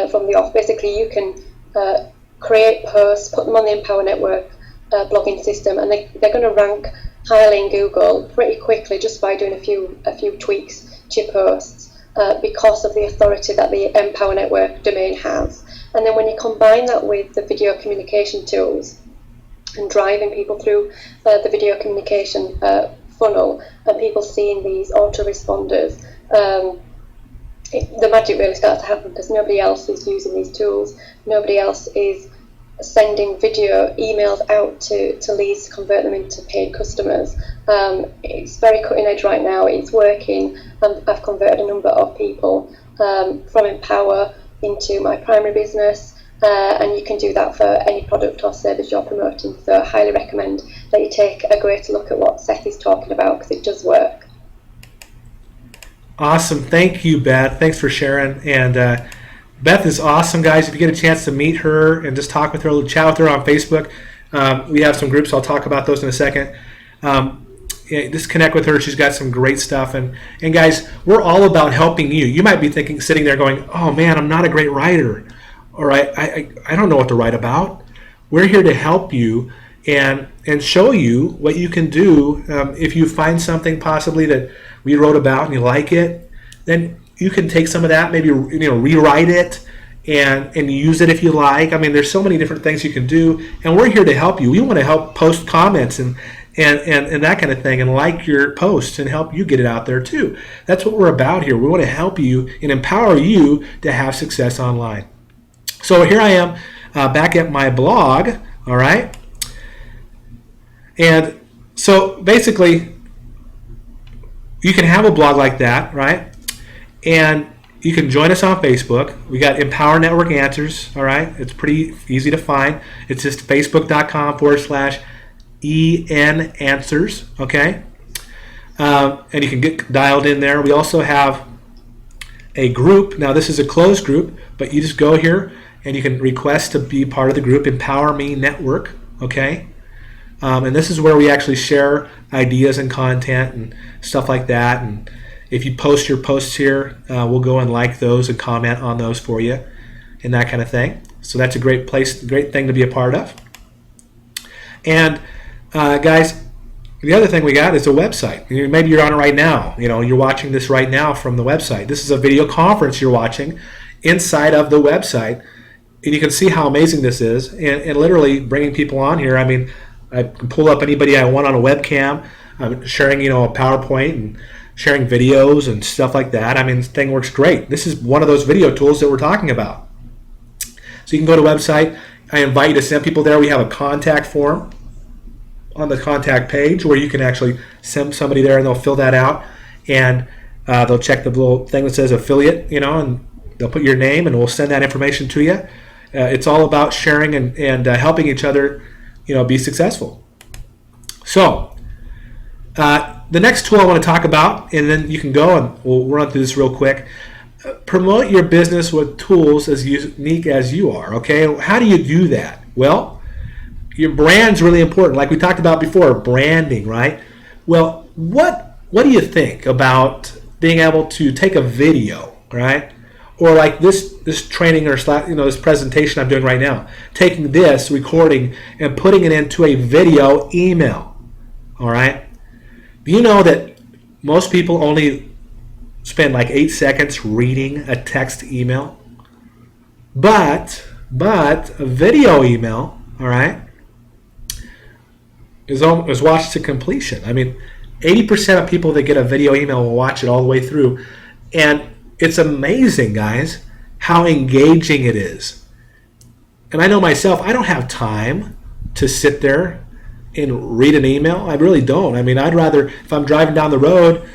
from the off. Basically, you can create posts, put them on the Empower Network blogging system, and they're going to rank highly in Google pretty quickly just by doing a few tweaks to your posts because of the authority that the Empower Network domain has. And then when you combine that with the video communication tools and driving people through the video communication funnel and people seeing these autoresponders, the magic really starts to happen because nobody else is using these tools. Nobody else is sending video emails out to leads to convert them into paid customers. It's very cutting edge right now. It's working. I've converted a number of people from Empower into my primary business, and you can do that for any product or service you're promoting. So I highly recommend that you take a greater look at what Seth is talking about because it does work. Awesome. Thank you, Beth. Thanks for sharing. And Beth is awesome, guys. If you get a chance to meet her and just talk with her, chat with her on Facebook, we have some groups. I'll talk about those in a second. Just connect with her. She's got some great stuff. And guys, we're all about helping you. You might be thinking, sitting there going, oh, man, I'm not a great writer. Or I don't know what to write about. We're here to help you and show you what you can do. If you find something possibly that we wrote about and you like it, then you can take some of that, maybe rewrite it and use it if you like. I mean, there's so many different things you can do, and we're here to help you. We want to help post comments and that kind of thing, and like your posts and help you get it out there too. That's what we're about here. We want to help you and empower you to have success online. So here I am back at my blog, all right? And so basically, you can have a blog like that, right? And you can join us on Facebook. We got Empower Network Answers, all right? It's pretty easy to find. It's just facebook.com/EN Answers, okay? And you can get dialed in there. We also have a group. Now, this is a closed group, but you just go here and you can request to be part of the group Empower Me Network. Okay, and this is where we actually share ideas and content and stuff like that. And if you post your posts here, we'll go and like those and comment on those for you and that kind of thing. So that's a great place, great thing to be a part of. And guys, the other thing we got is a website. Maybe you're on it right now. You're watching this right now from the website. This is a video conference you're watching inside of the website, and you can see how amazing this is. And literally bringing people on here. I mean, I can pull up anybody I want on a webcam. I'm sharing, a PowerPoint and sharing videos and stuff like that. I mean, this thing works great. This is one of those video tools that we're talking about. So you can go to the website. I invite you to send people there. We have a contact form on the contact page where you can actually send somebody there and they'll fill that out, and they'll check the little thing that says affiliate, and they'll put your name and we'll send that information to you. It's all about sharing and helping each other, be successful. So the next tool I want to talk about, and then you can go and we'll run through this real quick. Promote your business with tools as unique as you are. Okay, how do you do that? Well, your brand's really important, like we talked about before, branding, right? Well, what do you think about being able to take a video, right? Or like this training or this presentation I'm doing right now, taking this recording and putting it into a video email. All right? Do you know that most people only spend like 8 seconds reading a text email? But a video email, all right, is watched to completion. I mean, 80% of people that get a video email will watch it all the way through. And it's amazing, guys, how engaging it is. And I know myself, I don't have time to sit there and read an email. I really don't. I mean, I'd rather, if I'm driving down the road,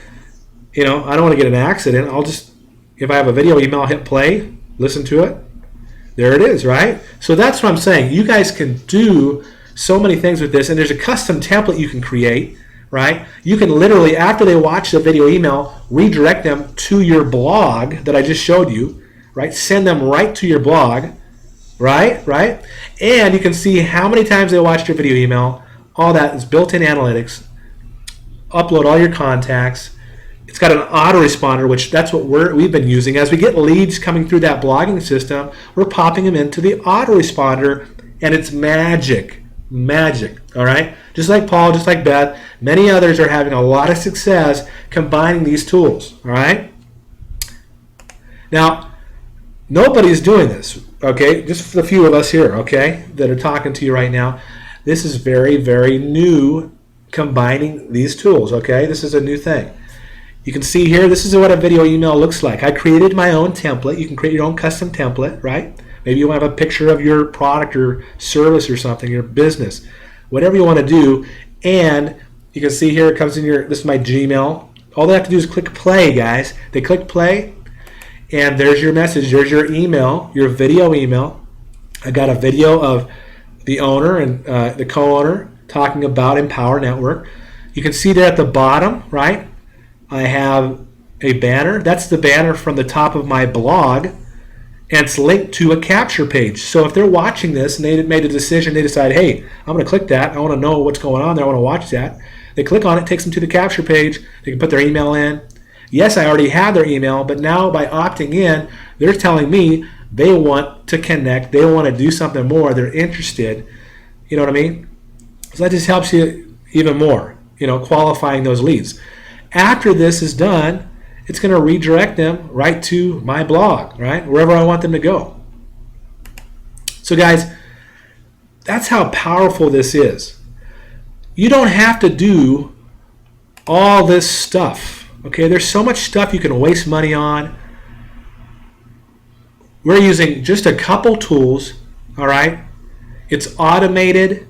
I don't want to get in an accident. I'll just, if I have a video email, I'll hit play, listen to it. There it is, right? So that's what I'm saying. You guys can do so many things with this, and there's a custom template you can create, right? You can literally, after they watch the video email, redirect them to your blog that I just showed you, right? Send them right to your blog, right? And you can see how many times they watched your video email. All that is built-in analytics. Upload all your contacts. It's got an autoresponder, which that's what we've been using. As we get leads coming through that blogging system, we're popping them into the autoresponder, and it's magic. All right, just like Paul, just like Beth, many others are having a lot of success combining these tools. All right, now nobody's doing this, okay, just a few of us here, okay, that are talking to you right now. This is very, very new, combining these tools. Okay, this is a new thing. You can see here, this is what a video email looks like. I created my own template. You can create your own custom template, right? Maybe you want to have a picture of your product or service or something, your business, whatever you want to do. And you can see here, it comes in this is my Gmail. All they have to do is click play, guys. They click play, and there's your message. There's your email, your video email. I got a video of the owner and the co-owner talking about Empower Network. You can see there at the bottom, right? I have a banner. That's the banner from the top of my blog. And it's linked to a capture page. So if they're watching this and they made a decision, they decide, hey, I'm going to click that. I want to know what's going on there. I want to watch that. They click on it, takes them to the capture page. They can put their email in. Yes, I already had their email, but now by opting in, they're telling me they want to connect. They want to do something more. They're interested. You know what I mean? So that just helps you even more, qualifying those leads. After this is done, it's going to redirect them right to my blog, right? Wherever I want them to go. So guys, that's how powerful this is. You don't have to do all this stuff, okay? There's so much stuff you can waste money on. We're using just a couple tools, all right? It's automated.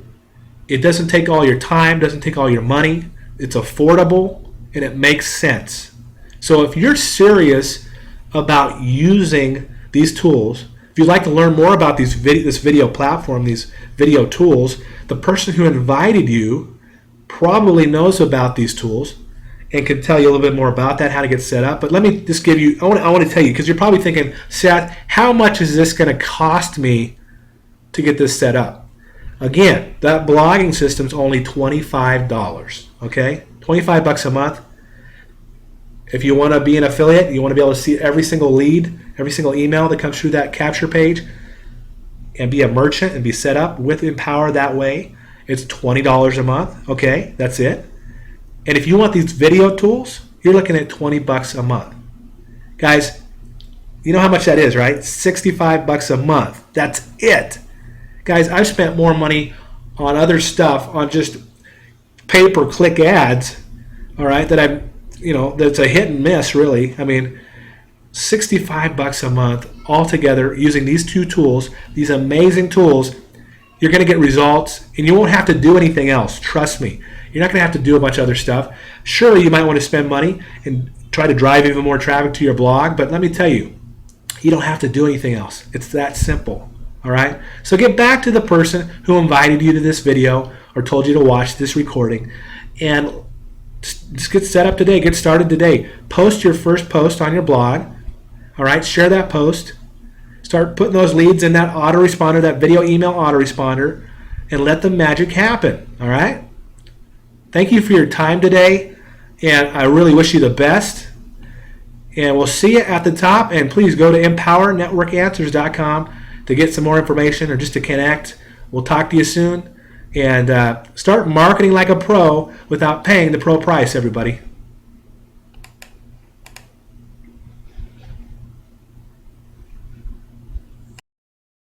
It doesn't take all your time, doesn't take all your money. It's affordable, and it makes sense. So if you're serious about using these tools, if you'd like to learn more about this video platform, these video tools, the person who invited you probably knows about these tools, and can tell you a little bit more about that, how to get set up. But let me just give you, I want to tell you, because you're probably thinking, Seth, how much is this going to cost me to get this set up? Again, that blogging system's only $25, okay? $25 a month. If you want to be an affiliate, you want to be able to see every single lead, every single email that comes through that capture page, and be a merchant and be set up with Empower that way, it's $20 a month, okay? That's it. And if you want these video tools, you're looking at $20 a month. Guys, you know how much that is, right? $65 a month. That's it. Guys, I've spent more money on other stuff, on just pay-per-click ads, all right, that I'm, that's a hit and miss, really. I mean, $65 a month altogether using these two tools, these amazing tools. You're going to get results, and you won't have to do anything else. Trust me. You're not going to have to do a bunch of other stuff. Sure, you might want to spend money and try to drive even more traffic to your blog, but let me tell you, you don't have to do anything else. It's that simple. All right? So get back to the person who invited you to this video or told you to watch this recording, and just get set up today. Get started today. Post your first post on your blog. All right? Share that post. Start putting those leads in that autoresponder, that video email autoresponder, and let the magic happen. All right? Thank you for your time today, and I really wish you the best. And we'll see you at the top. And please go to empowernetworkanswers.com to get some more information or just to connect. We'll talk to you soon. And start marketing like a pro without paying the pro price, everybody.